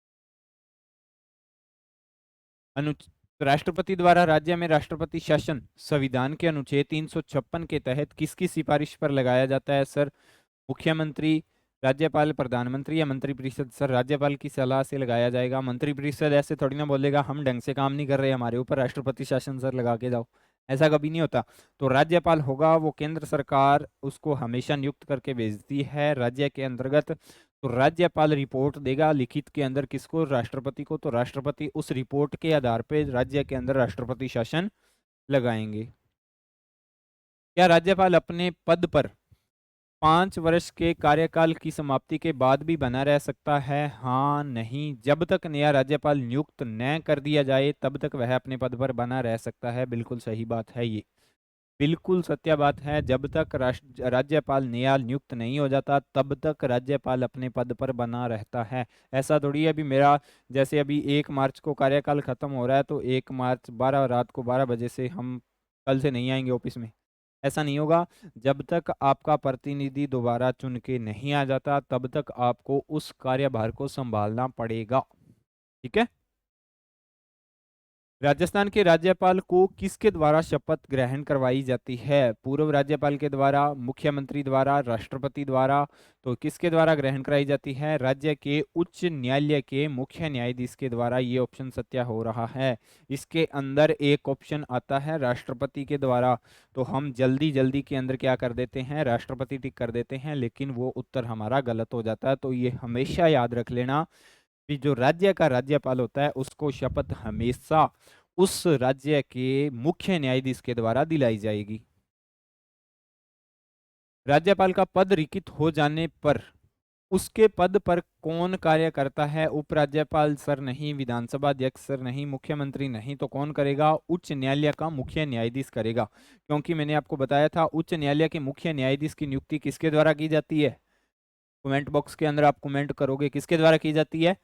राष्ट्रपति द्वारा राज्य में राष्ट्रपति शासन संविधान के अनुच्छेद 356 के तहत किसकी सिफारिश पर लगाया जाता है? सर मुख्यमंत्री, राज्यपाल, प्रधानमंत्री या मंत्रिपरिषद? सर राज्यपाल की सलाह से लगाया जाएगा। मंत्रिपरिषद ऐसे थोड़ी ना बोलेगा हम ढंग से काम नहीं कर रहे, हमारे ऊपर राष्ट्रपति शासन सर लगा के जाओ, ऐसा कभी नहीं होता। तो राज्यपाल होगा वो केंद्र सरकार उसको हमेशा नियुक्त करके भेजती है राज्य के अंतर्गत। तो राज्यपाल रिपोर्ट देगा लिखित के अंदर किसको, राष्ट्रपति को। तो राष्ट्रपति उस रिपोर्ट के आधार पर राज्य के अंदर राष्ट्रपति शासन लगाएंगे। क्या राज्यपाल अपने पद पर 5 वर्ष के कार्यकाल की समाप्ति के बाद भी बना रह सकता है? हाँ, नहीं, जब तक नया राज्यपाल नियुक्त न कर दिया जाए तब तक वह अपने पद पर बना रह सकता है। बिल्कुल सही बात है ये, बिल्कुल सत्य बात है। जब तक राज्यपाल नया नियुक्त नहीं हो जाता तब तक राज्यपाल अपने पद पर बना रहता है। ऐसा थोड़ी है अभी मेरा, जैसे अभी 1 मार्च को कार्यकाल खत्म हो रहा है तो 1 मार्च 12 रात को 12 बजे से हम कल से नहीं आएंगे ऑफिस में, ऐसा नहीं होगा। जब तक आपका प्रतिनिधि दोबारा चुन के नहीं आ जाता तब तक आपको उस कार्यभार को संभालना पड़ेगा। ठीक है। राजस्थान के राज्यपाल को किसके द्वारा शपथ ग्रहण करवाई जाती है? पूर्व राज्यपाल के द्वारा, मुख्यमंत्री द्वारा, राष्ट्रपति द्वारा। तो किसके द्वारा ग्रहण कराई जाती है? राज्य के उच्च न्यायालय के मुख्य न्यायाधीश के द्वारा। ये ऑप्शन सत्य हो रहा है। इसके अंदर एक ऑप्शन आता है राष्ट्रपति के द्वारा, तो हम जल्दी जल्दी के अंदर क्या कर देते हैं, राष्ट्रपति टिक कर देते हैं, लेकिन वो उत्तर हमारा गलत हो जाता है। तो ये हमेशा याद रख लेना कि जो राज्य का राज्यपाल होता है उसको शपथ हमेशा उस राज्य के मुख्य न्यायाधीश के द्वारा दिलाई जाएगी। राज्यपाल का पद रिक्त हो जाने पर उसके पद पर कौन कार्य करता है? उपराज्यपाल सर नहीं, विधानसभा अध्यक्ष सर नहीं, मुख्यमंत्री नहीं, तो कौन करेगा? उच्च न्यायालय का मुख्य न्यायाधीश करेगा। क्योंकि मैंने आपको बताया था उच्च न्यायालय के मुख्य न्यायाधीश की नियुक्ति किसके द्वारा की जाती है? कमेंट बॉक्स के अंदर आप कमेंट करोगे किसके द्वारा की जाती है।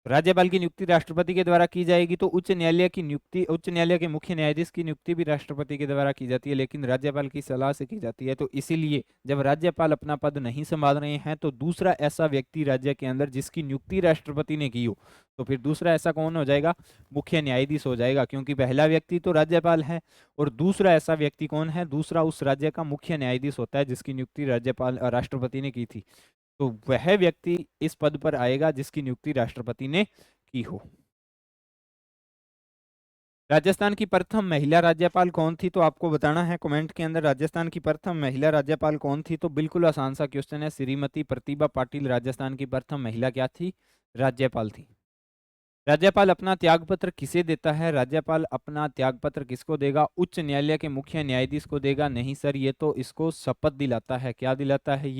राज्यपाल की नियुक्ति राष्ट्रपति के द्वारा की जाएगी, तो उच्च न्यायालय की नियुक्ति, उच्च न्यायालय के मुख्य न्यायाधीश की नियुक्ति भी राष्ट्रपति के द्वारा की जाती है, लेकिन राज्यपाल की सलाह से की जाती है। तो इसीलिए जब राज्यपाल अपना पद नहीं संभाल रहे हैं तो दूसरा ऐसा व्यक्ति राज्य के अंदर जिसकी नियुक्ति राष्ट्रपति ने की हो, तो फिर दूसरा ऐसा कौन हो जाएगा? मुख्य न्यायाधीश हो जाएगा, क्योंकि पहला व्यक्ति तो राज्यपाल है और दूसरा ऐसा व्यक्ति कौन है? दूसरा उस राज्य का मुख्य न्यायाधीश होता है जिसकी नियुक्ति राज्यपाल राष्ट्रपति ने की थी। तो वह व्यक्ति इस पद पर आएगा जिसकी नियुक्ति राष्ट्रपति ने की हो। राजस्थान की प्रथम महिला राज्यपाल कौन थी? तो आपको बताना है कमेंट के अंदर राजस्थान की प्रथम महिला राज्यपाल कौन थी। तो बिल्कुल आसान सा क्वेश्चन है, श्रीमती प्रतिभा पाटिल राजस्थान की प्रथम महिला क्या थी? राज्यपाल थी। राज्यपाल अपना त्यागपत्र किसे देता है? राज्यपाल अपना त्यागपत्र किसको देगा? उच्च न्यायालय के मुख्य न्यायाधीश को देगा। नहीं सर, ये तो इसको शपथ दिलाता है। क्या दिलाता है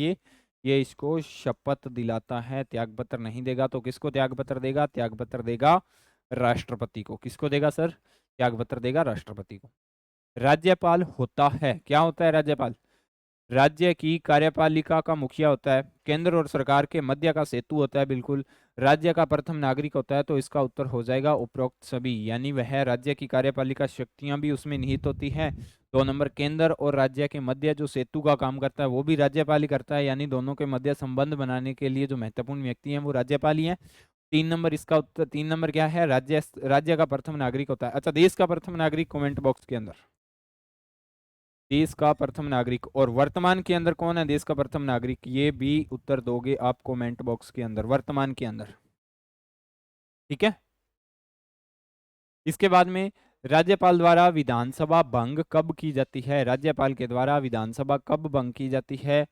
ये इसको शपथ दिलाता है, त्यागपत्र नहीं देगा। तो किसको त्यागपत्र देगा? त्यागपत्र देगा राष्ट्रपति को। किसको देगा सर? त्यागपत्र देगा राष्ट्रपति को। राज्यपाल होता है, क्या होता है राज्यपाल? राज्य की कार्यपालिका का मुखिया होता है, केंद्र और सरकार के मध्य का सेतु होता है, बिल्कुल। राज्य का प्रथम नागरिक होता है, तो इसका उत्तर हो जाएगा उपरोक्त सभी, यानी वह राज्य की कार्यपालिका शक्तियां भी उसमें निहित होती है। 2 नंबर, केंद्र और राज्य के मध्य जो सेतु का काम करता है वो भी राज्यपाल ही करता है, यानी दोनों के मध्य संबंध बनाने के लिए जो महत्वपूर्ण व्यक्ति हैं वो राज्यपाल ही है। 3 नंबर, इसका उत्तर 3 नंबर क्या है? राज्य का प्रथम नागरिक होता है। अच्छा, देश का प्रथम नागरिक कमेंट बॉक्स के अंदर, देश का प्रथम नागरिक। और वर्तमान के अंदर कौन है देश का प्रथम नागरिक? ये भी उत्तर दोगे आप कमेंट बॉक्स के अंदर, वर्तमान के अंदर। ठीक है। इसके बाद में राज्यपाल द्वारा विधानसभा भंग कब की जाती है? राज्यपाल के द्वारा विधानसभा कब भंग की जाती है?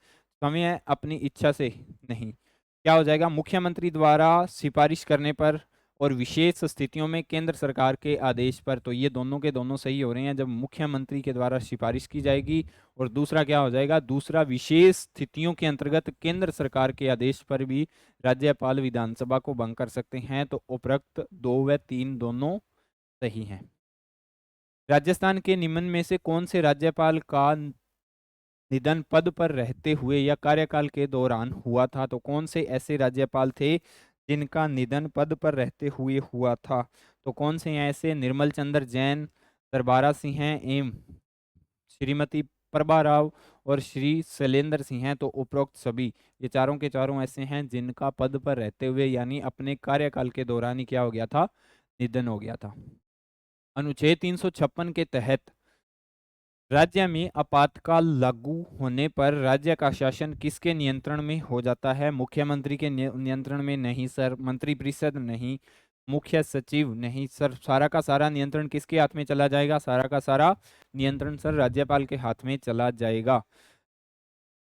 समय अपनी इच्छा से नहीं। क्या हो जाएगा? मुख्यमंत्री द्वारा सिफारिश करने पर और विशेष स्थितियों में केंद्र सरकार के आदेश पर। तो ये दोनों के दोनों सही हो रहे हैं, जब मुख्यमंत्री के द्वारा सिफारिश की जाएगी। और दूसरा क्या हो जाएगा? दूसरा, विशेष स्थितियों के अंतर्गत केंद्र सरकार के आदेश पर भी राज्यपाल विधानसभा को भंग कर सकते हैं। तो उपरोक्त 2 व 3 दोनों सही हैं। राजस्थान के निम्न में से कौन से राज्यपाल का निधन पद पर रहते हुए या कार्यकाल के दौरान हुआ था? तो कौन से ऐसे राज्यपाल थे जिनका निधन पद पर रहते हुए हुआ था? तो कौन से हैं ऐसे? निर्मल चंद्र जैन, दरबारा सिंह एम, श्रीमती प्रभा राव और श्री शैलेंद्र सिंह हैं। तो उपरोक्त सभी, ये चारों के चारों ऐसे हैं जिनका पद पर रहते हुए यानी अपने कार्यकाल के दौरान ही क्या हो गया था? निधन हो गया था। अनुच्छेद 356 के तहत राज्य में आपातकाल लागू होने पर राज्य का शासन किसके नियंत्रण में हो जाता है? मुख्यमंत्री के नियंत्रण में नहीं सर, मंत्रिपरिषद नहीं, मुख्य सचिव नहीं सर, सारा का सारा नियंत्रण किसके हाथ में चला जाएगा? सारा का सारा नियंत्रण सर राज्यपाल के हाथ में चला जाएगा।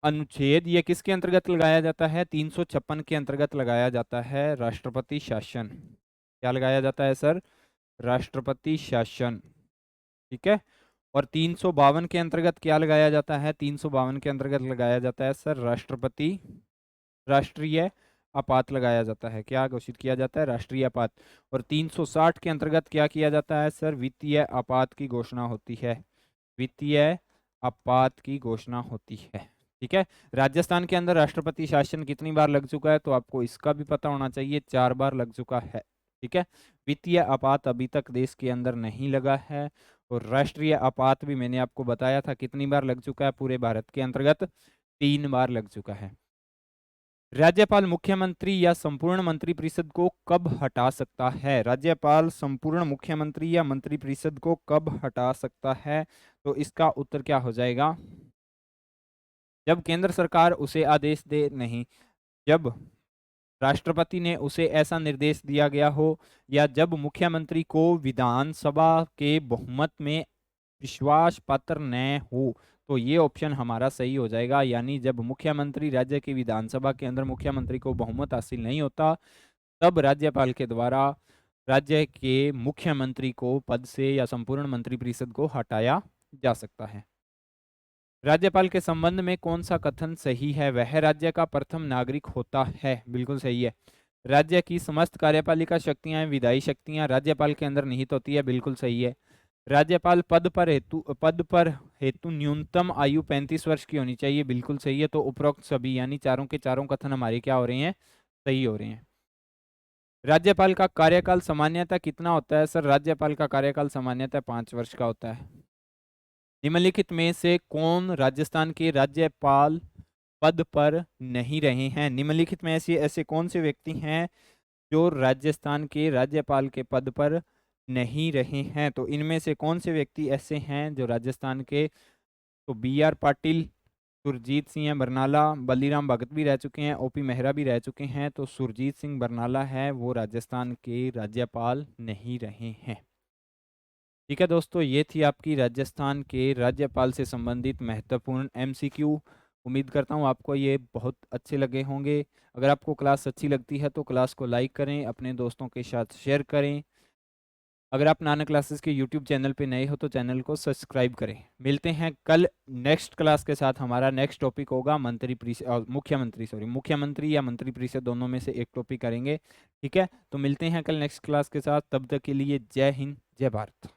अनुच्छेद ये किसके अंतर्गत लगाया जाता है? 356 के अंतर्गत लगाया जाता है, राष्ट्रपति शासन। क्या लगाया जाता है सर? राष्ट्रपति शासन। ठीक है। और 352 के अंतर्गत क्या लगाया जाता है? 352 के अंतर्गत लगाया जाता है सर राष्ट्रपति राष्ट्रीय आपात लगाया जाता है। क्या घोषित किया जाता है? राष्ट्रीय आपात। और 360 के अंतर्गत क्या किया जाता है सर? वित्तीय आपात की घोषणा होती है। वित्तीय आपात की घोषणा होती है। ठीक है। राजस्थान के अंदर राष्ट्रपति शासन कितनी बार लग चुका है? तो आपको इसका भी पता होना चाहिए, 4 बार लग चुका है। ठीक है। वित्तीय आपात अभी तक देश के अंदर नहीं लगा है। और राष्ट्रीय आपात भी मैंने आपको बताया था कितनी बार लग चुका है पूरे भारत के अंतर्गत? 3 बार लग चुका है। राज्यपाल मुख्यमंत्री या संपूर्ण मंत्रिपरिषद को कब हटा सकता है? राज्यपाल संपूर्ण मुख्यमंत्री या मंत्रिपरिषद को कब हटा सकता है? तो इसका उत्तर क्या हो जाएगा? जब केंद्र सरकार उसे आदेश दे, नहीं, जब राष्ट्रपति ने उसे ऐसा निर्देश दिया गया हो, या जब मुख्यमंत्री को विधानसभा के बहुमत में विश्वास पात्र न हो, तो ये ऑप्शन हमारा सही हो जाएगा। यानी जब मुख्यमंत्री, राज्य की विधानसभा के अंदर मुख्यमंत्री को बहुमत हासिल नहीं होता, तब राज्यपाल के द्वारा राज्य के मुख्यमंत्री को पद से या संपूर्ण मंत्रिपरिषद को हटाया जा सकता है। राज्यपाल के संबंध में कौन सा कथन सही है? वह राज्य का प्रथम नागरिक होता है। बिल्कुल सही है। राज्य की समस्त कार्यपालिका शक्तियां, विधायी शक्तियां राज्यपाल के अंदर निहित होती है। बिल्कुल सही है। राज्यपाल पद पर हेतु न्यूनतम आयु 35 वर्ष की होनी चाहिए। बिल्कुल सही है। तो उपरोक्त सभी यानी चारों के चारों कथन हमारे क्या हो रहे हैं? सही हो रहे हैं। राज्यपाल का कार्यकाल सामान्यतः कितना होता है सर? राज्यपाल का कार्यकाल सामान्यतः 5 वर्ष का होता है। निम्नलिखित में से कौन राजस्थान के राज्यपाल पद पर नहीं रहे हैं? निम्नलिखित में ऐसे ऐसे कौन से व्यक्ति हैं जो राजस्थान के राज्यपाल के पद पर नहीं रहे हैं? तो इनमें से कौन से व्यक्ति ऐसे हैं जो राजस्थान के? तो B.R. पाटिल, सुरजीत सिंह बरनाला, बलीराम भगत भी रह चुके हैं, OP मेहरा भी रह चुके हैं। तो सुरजीत सिंह बरनाला है वो राजस्थान के राज्यपाल नहीं रहे हैं। ठीक है दोस्तों, ये थी आपकी राजस्थान के राज्यपाल से संबंधित महत्वपूर्ण MCQ। उम्मीद करता हूँ आपको ये बहुत अच्छे लगे होंगे। अगर आपको क्लास अच्छी लगती है तो क्लास को लाइक करें, अपने दोस्तों के साथ शेयर करें। अगर आप नाना क्लासेस के YouTube चैनल पे नए हो तो चैनल को सब्सक्राइब करें। मिलते हैं कल नेक्स्ट क्लास के साथ। हमारा नेक्स्ट टॉपिक होगा मुख्यमंत्री या मंत्रिपरिषद, दोनों में से एक टॉपिक करेंगे। ठीक है, तो मिलते हैं कल नेक्स्ट क्लास के साथ। तब तक के लिए जय हिंद, जय भारत।